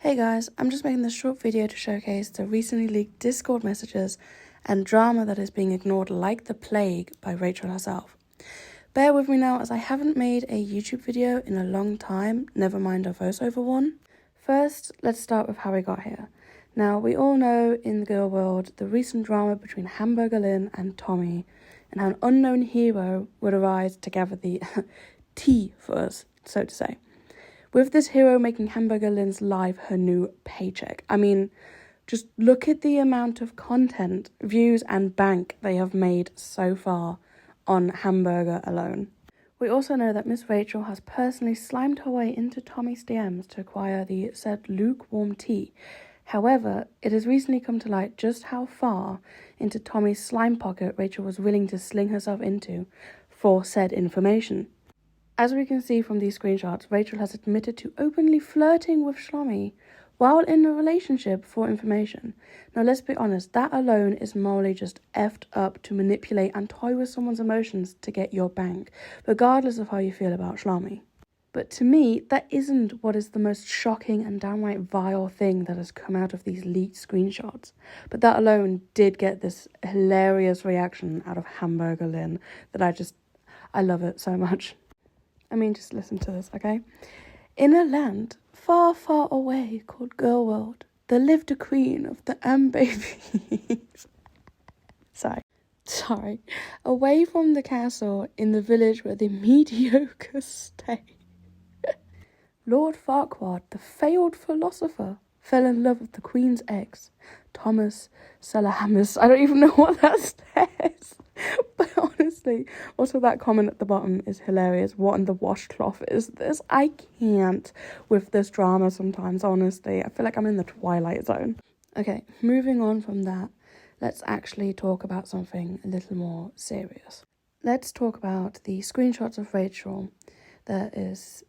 Hey guys, I'm just making this short video to showcase the recently leaked Discord messages and drama that is being ignored like the plague by Rachel herself. Bear with me now as I haven't made a YouTube video in a long time, never mind a voiceover one. First, let's start with how we got here. Now, we all know in the girl world the recent drama between Hamburger Lynn and Tommy and how an unknown hero would arise to gather the tea for us, so to say. With this hero making Hamburger Lynn's life her new paycheck. I mean, just look at the amount of content, views and bank they have made so far on Hamburger alone. We also know that Miss Rachel has personally slimed her way into Tommy's DMs to acquire the said lukewarm tea. However, it has recently come to light just how far into Tommy's slime pocket Rachel was willing to sling herself into for said information. As we can see from these screenshots, Rachel has admitted to openly flirting with Shlomi while in a relationship for information. Now, let's be honest, that alone is morally just effed up to manipulate and toy with someone's emotions to get your bank, regardless of how you feel about Shlomi. But to me, that isn't what is the most shocking and downright vile thing that has come out of these leaked screenshots. But that alone did get this hilarious reaction out of Hamburger Lynn that I love it so much. I mean, just listen to this, okay? In a land far, far away called Gorlworld, there lived a queen of the babies. Sorry. Away from the castle in the village where the mediocre stay. Lord Farquaad, the failed philosopher, fell in love with the queen's ex, Thomas Salamis. I don't even know what that says. But honestly, also that comment at the bottom is hilarious. What in the washcloth is this? I can't with this drama sometimes, honestly. I feel like I'm in the Twilight Zone. Okay, moving on from that, let's actually talk about something a little more serious. Let's talk about the screenshots of Rachel that is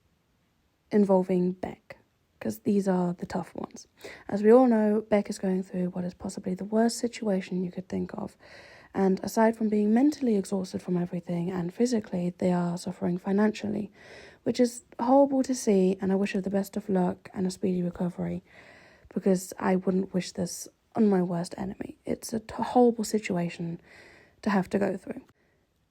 involving Beck, because these are the tough ones. As we all know, Beck is going through what is possibly the worst situation you could think of. And aside from being mentally exhausted from everything and physically, they are suffering financially, which is horrible to see, and I wish her the best of luck and a speedy recovery, because I wouldn't wish this on my worst enemy. It's a horrible situation to have to go through.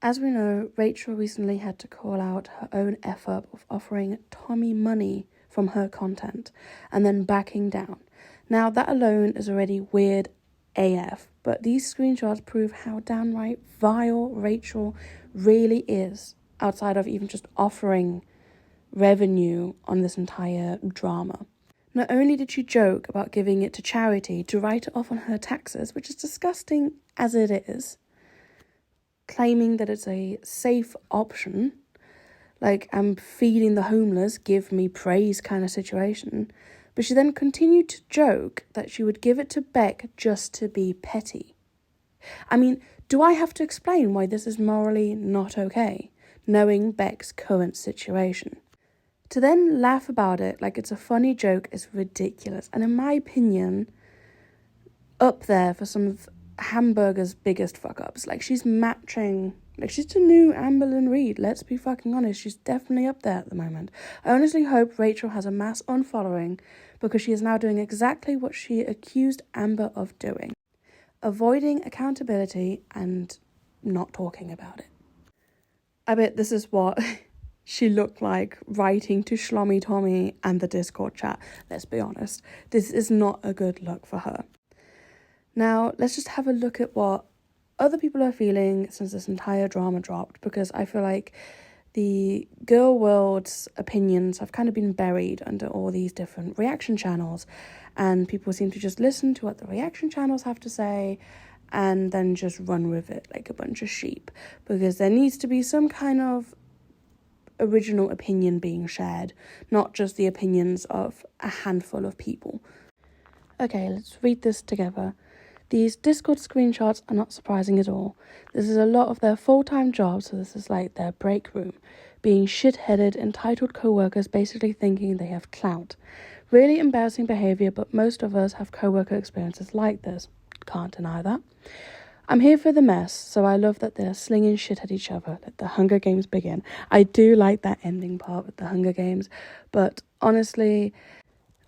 As we know, Rachel recently had to call out her own F-up of offering Tommy money from her content and then backing down. Now, that alone is already weird AF, but these screenshots prove how downright vile Rachel really is, outside of even just offering revenue on this entire drama. Not only did she joke about giving it to charity to write it off on her taxes, which is disgusting as it is, claiming that it's a safe option, like I'm feeding the homeless, give me praise kind of situation. But she then continued to joke that she would give it to Beck just to be petty. I mean, do I have to explain why this is morally not okay, knowing Beck's current situation? To then laugh about it like it's a funny joke is ridiculous, and in my opinion, up there for some of Hamburger's biggest fuck-ups. Like, she's matching, like, she's the new Amber Lynn Reid, let's be fucking honest, she's definitely up there at the moment. I honestly hope Rachel has a mass unfollowing, because she is now doing exactly what she accused Amber of doing. Avoiding accountability and not talking about it. I bet this is what she looked like writing to Shlomi Tommy and the Discord chat. Let's be honest. This is not a good look for her. Now, let's just have a look at what other people are feeling since this entire drama dropped, because I feel like the girl world's opinions have kind of been buried under all these different reaction channels, and people seem to just listen to what the reaction channels have to say and then just run with it like a bunch of sheep, because there needs to be some kind of original opinion being shared, not just the opinions of a handful of people. Okay, let's read this together. These Discord screenshots are not surprising at all. This is a lot of their full-time jobs, so this is like their break room. Being shit-headed, entitled co-workers basically thinking they have clout. Really embarrassing behaviour, but most of us have co-worker experiences like this. Can't deny that. I'm here for the mess, so I love that they're slinging shit at each other. Let the Hunger Games begin. I do like that ending part with the Hunger Games, but honestly,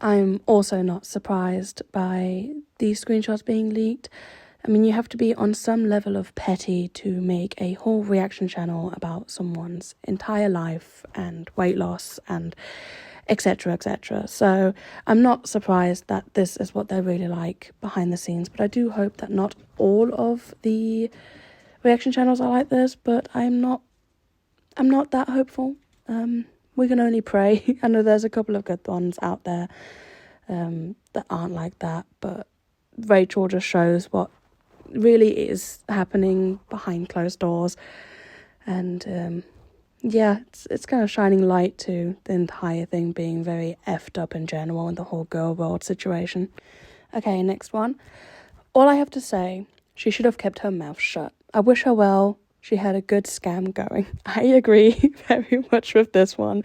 I'm also not surprised by these screenshots being leaked. I mean, you have to be on some level of petty to make a whole reaction channel about someone's entire life and weight loss and etc, etc. So I'm not surprised that this is what they're really like behind the scenes, but I do hope that not all of the reaction channels are like this, but I'm not that hopeful. We can only pray. I know there's a couple of good ones out there that aren't like that, but Rachel just shows what really is happening behind closed doors, and it's kind of shining light to the entire thing being very effed up in general and the whole Gorlworld situation. Okay, next one. All I have to say, she should have kept her mouth shut. I wish her well. She had a good scam going. I agree very much with this one.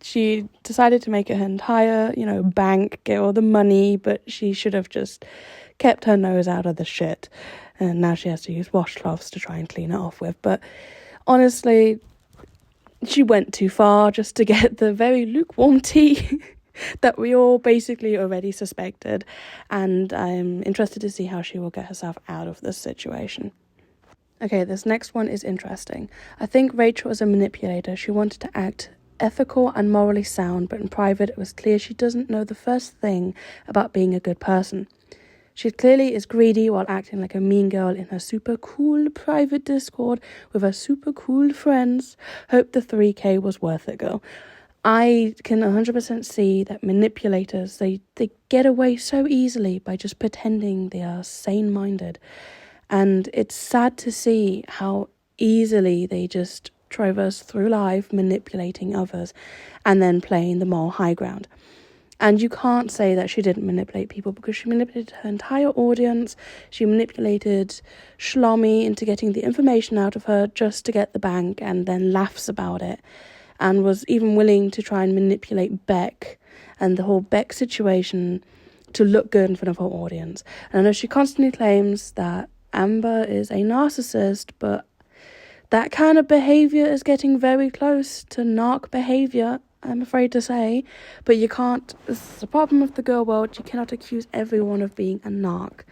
She decided to make it her entire, bank, get all the money, but she should have just kept her nose out of the shit. And now she has to use washcloths to try and clean it off with. But honestly, she went too far just to get the very lukewarm tea that we all basically already suspected. And I'm interested to see how she will get herself out of this situation. Okay, this next one is interesting. I think Rachel is a manipulator. She wanted to act ethical and morally sound, but in private it was clear she doesn't know the first thing about being a good person. She clearly is greedy while acting like a mean girl in her super cool private Discord with her super cool friends. Hope the 3K was worth it, girl. I can 100% see that manipulators, they get away so easily by just pretending they are sane-minded. And it's sad to see how easily they just traverse through life manipulating others and then playing the moral high ground. And you can't say that she didn't manipulate people, because she manipulated her entire audience. She manipulated Shlomi into getting the information out of her just to get the bank, and then laughs about it, and was even willing to try and manipulate Beck and the whole Beck situation to look good in front of her audience. And I know she constantly claims that Amber is a narcissist, but that kind of behaviour is getting very close to narc behaviour, I'm afraid to say. But you can't, this is the problem with the Gorlworld, you cannot accuse everyone of being a narc.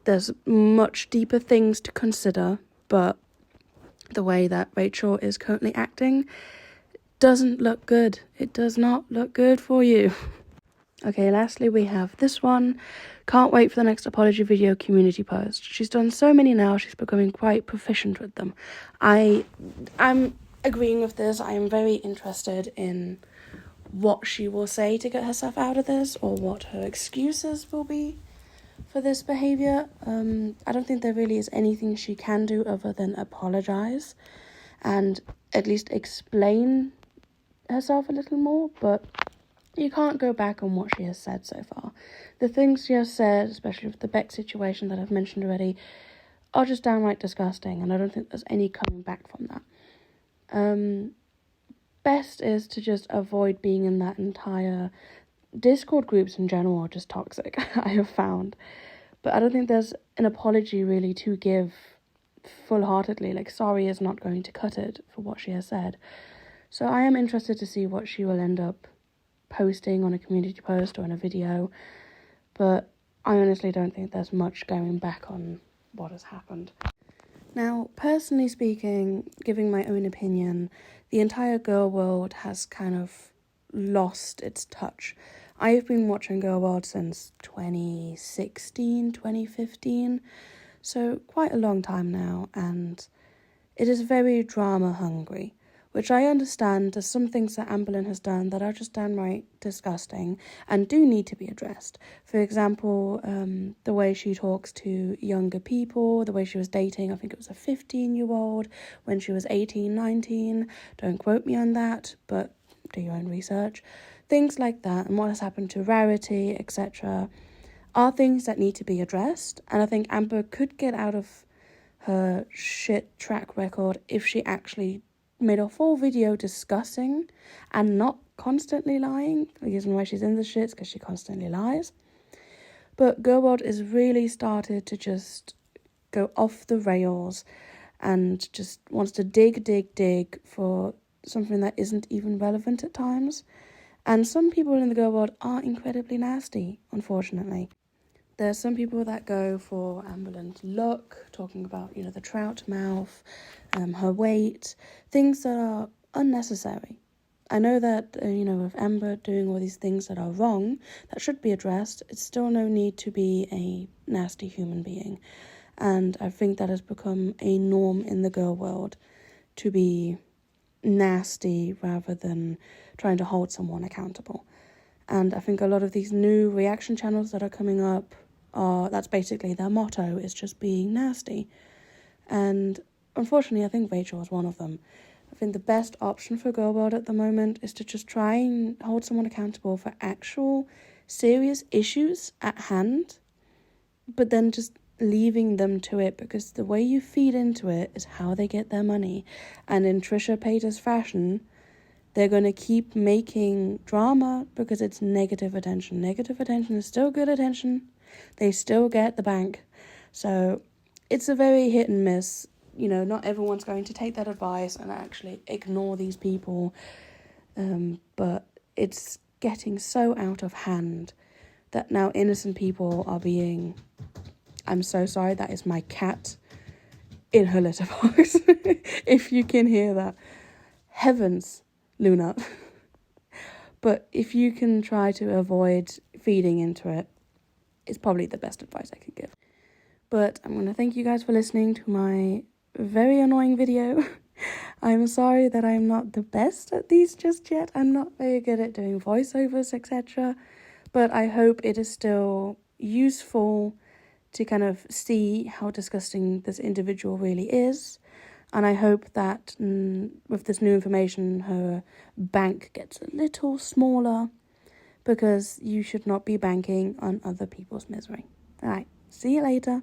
There's much deeper things to consider, but the way that Rachel is currently acting doesn't look good. It does not look good for you. Okay, lastly we have this one. Can't wait for the next apology video community post. She's done so many now, she's becoming quite proficient with them. I'm agreeing with this. I am very interested in what she will say to get herself out of this, or what her excuses will be for this behaviour. I don't think there really is anything she can do other than apologise and at least explain herself a little more, but you can't go back on what she has said so far. The things she has said, especially with the Beck situation that I've mentioned already, are just downright disgusting, and I don't think there's any coming back from that. Best is to just avoid being in that entire Discord. Groups in general are just toxic, I have found. But I don't think there's an apology really to give full-heartedly. Like, sorry is not going to cut it for what she has said. So I am interested to see what she will end up posting on a community post or in a video, but I honestly don't think there's much going back on what has happened. Now, personally speaking, giving my own opinion, the entire Gorlworld has kind of lost its touch. I have been watching Gorlworld since 2016, 2015, so quite a long time now, and it is very drama hungry, which I understand. There's some things that Amberlynn has done that are just downright disgusting and do need to be addressed. For example, the way she talks to younger people, the way she was dating, I think it was a 15-year-old when she was 18, 19. Don't quote me on that, but do your own research. Things like that, and what has happened to Rarity, etc., are things that need to be addressed. And I think Amber could get out of her shit track record if she actually made a full video discussing and not constantly lying. The reason why she's in the shits because she constantly lies. But Gorlworld is really started to just go off the rails and just wants to dig for something that isn't even relevant at times. And some people in the girl world are incredibly nasty, unfortunately. There's some people that go for Amberland's look, talking about, the trout mouth, her weight, things that are unnecessary. I know that, with Amber doing all these things that are wrong, that should be addressed, it's still no need to be a nasty human being. And I think that has become a norm in the girl world to be nasty rather than trying to hold someone accountable. And I think a lot of these new reaction channels that are coming up that's basically their motto, is just being nasty. And unfortunately, I think Rachel is one of them. I think the best option for Gorlworld at the moment is to just try and hold someone accountable for actual serious issues at hand, but then just leaving them to it, because the way you feed into it is how they get their money. And in Trisha Paytas fashion, they're going to keep making drama because it's negative attention. Negative attention is still good attention. They still get the bank. So it's a very hit and miss. Not everyone's going to take that advice and actually ignore these people. But it's getting so out of hand that now innocent people are being... I'm so sorry, that is my cat in her litter box. If you can hear that. Heavens, Luna. But if you can try to avoid feeding into it, it's probably the best advice I could give. But I'm going to thank you guys for listening to my very annoying video. I'm sorry that I'm not the best at these just yet. I'm not very good at doing voiceovers, etc. But I hope it is still useful to kind of see how disgusting this individual really is. And I hope that with this new information, her bank gets a little smaller, because you should not be banking on other people's misery. All right, see you later.